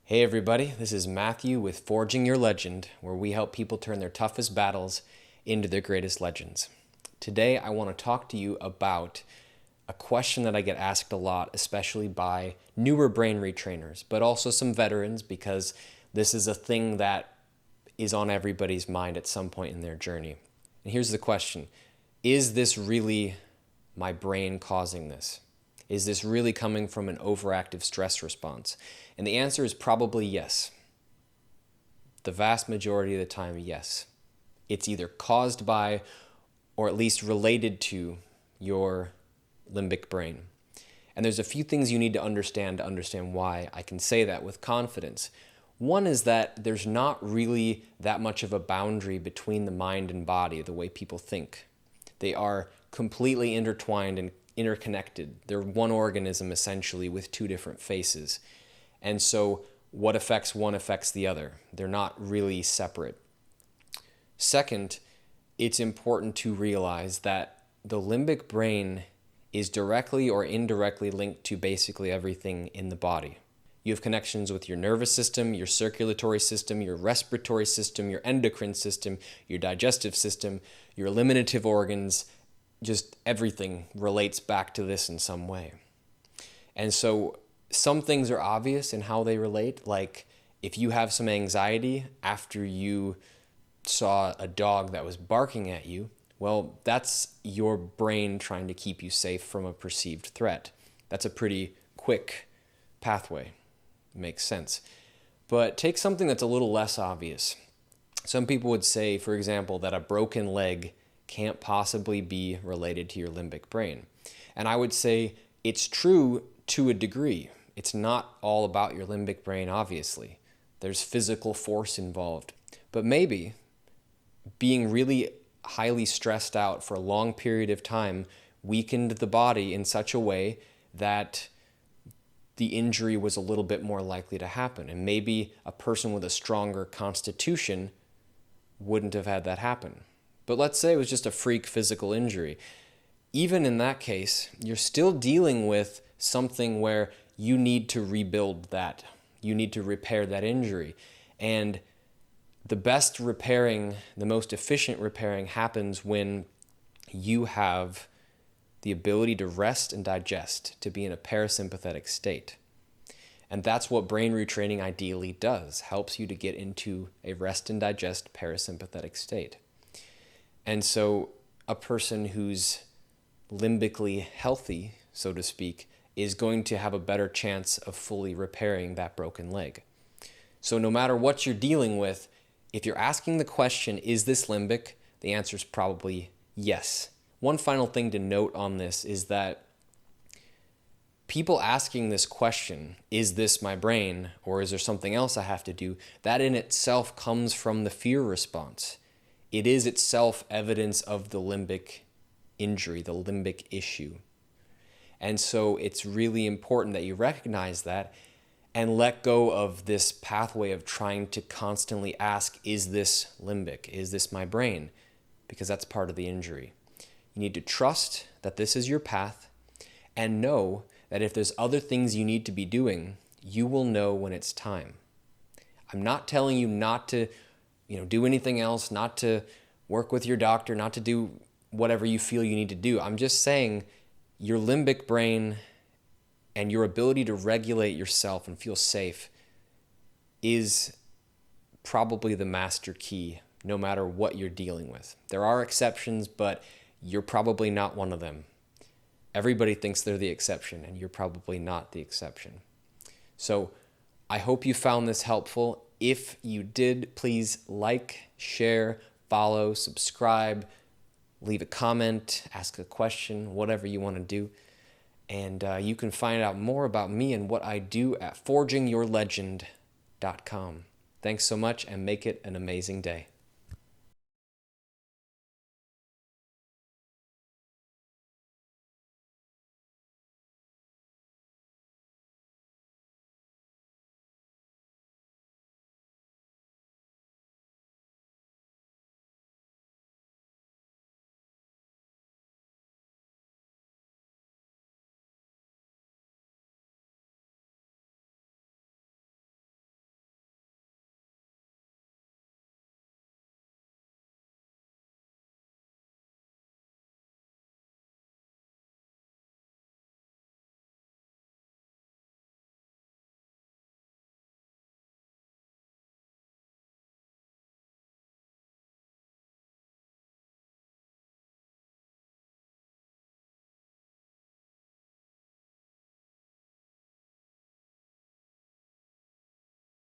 Hey everybody, this is Matthew with Forging Your Legend, where we help people turn their toughest battles into their greatest legends. Today I want to talk to you about a question that I get asked a lot, especially by newer brain retrainers, but also some veterans, because this is a thing that is on everybody's mind at some point in their journey. And here's the question: is this really my brain causing this? Is this really coming from an overactive stress response? And the answer is probably yes. The vast majority of the time, yes. It's either caused by or at least related to your limbic brain. And there's a few things you need to understand why I can say that with confidence. One is that there's not really that much of a boundary between the mind and body the way people think. They are completely intertwined and interconnected. They're one organism essentially with two different faces. And so what affects one affects the other. They're not really separate. Second, it's important to realize that the limbic brain is directly or indirectly linked to basically everything in the body. You have connections with your nervous system, your circulatory system, your respiratory system, your endocrine system, your digestive system, your eliminative organs. Just everything relates back to this in some way. And so some things are obvious in how they relate, like if you have some anxiety after you saw a dog that was barking at you, well, that's your brain trying to keep you safe from a perceived threat. That's a pretty quick pathway. Makes sense. But take something that's a little less obvious. Some people would say, for example, that a broken leg can't possibly be related to your limbic brain. And I would say it's true to a degree. It's not all about your limbic brain, obviously. There's physical force involved. But maybe being really highly stressed out for a long period of time weakened the body in such a way that the injury was a little bit more likely to happen. And maybe a person with a stronger constitution wouldn't have had that happen. But let's say it was just a freak physical injury. Even in that case, you're still dealing with something where you need to rebuild that. You need to repair that injury. And the best repairing, the most efficient repairing happens when you have the ability to rest and digest, to be in a parasympathetic state. And that's what brain retraining ideally does, helps you to get into a rest and digest parasympathetic state. And so a person who's limbically healthy, so to speak, is going to have a better chance of fully repairing that broken leg. So no matter what you're dealing with, if you're asking the question, is this limbic? The answer is probably yes. One final thing to note on this is that people asking this question, is this my brain or is there something else I have to do? That in itself comes from the fear response. It is itself evidence of the limbic injury, the limbic issue. And so it's really important that you recognize that and let go of this pathway of trying to constantly ask, is this limbic? Is this my brain? Because that's part of the injury. You need to trust that this is your path and know that if there's other things you need to be doing, you will know when it's time. I'm not telling you not to do anything else, not to work with your doctor, not to do whatever you feel you need to do. I'm just saying your limbic brain and your ability to regulate yourself and feel safe is probably the master key, no matter what you're dealing with. There are exceptions, but you're probably not one of them. Everybody thinks they're the exception, and you're probably not the exception. So I hope you found this helpful. If you did, please like, share, follow, subscribe, leave a comment, ask a question, whatever you want to do. And you can find out more about me and what I do at forgingyourlegend.com. Thanks so much and make it an amazing day.